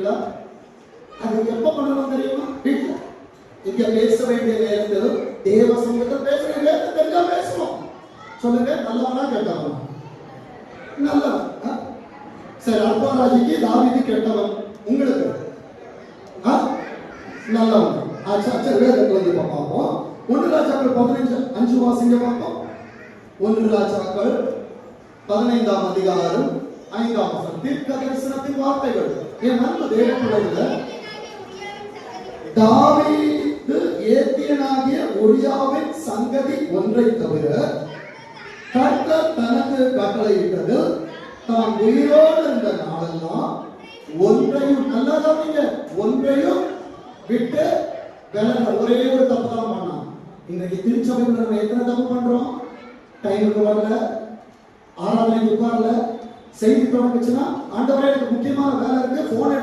பண்ணுவீங்களா? அது எப்ப பண்ணணும் தெரியுமா? வீட்டுல இங்க பேச வேண்டிய நேரத்தில் தேவ சமூகத்தில் பேச வேண்டிய நேரத்தில் தெரிஞ்சா பேசணும். சொல்லுங்க, நல்லவனா கெட்டவனா? நல்லவன். சரி, அல்பாராஜிக்கு தாவீது கெட்டவன், உங்களுக்கு நல்லவன். வேதத்தை வந்து பார்ப்போம். 1 ராஜாக்கள் 15:5 வாசிங்க பார்ப்போம். 1 ராஜாக்கள் 15ஆம் அதிகாரம் 5ஆம் வசனம். தீர்க்க தரிசனத்தின் வார்த்தைகள். என் அன்பு தேவ பிள்ளைகளே, தாவீது ஏத்தியனாகிய உரியாவின் சங்கதி ஒன்றை தவிர கர்த்தர் தனக்கு கட்டளையிட்டது தான் உயிரோடு இருந்த நாளெல்லாம் ஒன்றையும், நல்லா கவனிங்க, ஒன்றையும் விட்டு விலக. ஒரே ஒரு தப்பு தான் பண்ணான். இன்றைக்கு திருச்சபையில் நம்ம எத்தனை தப்பு பண்றோம்? டைமுக்கு வரல, ஆராதனைக்கு உட்காரல, செய்தி தொடங்குச்சுன்னா ஆண்டவரே எனக்கு முக்கியமான வேலை இருக்கு, போன்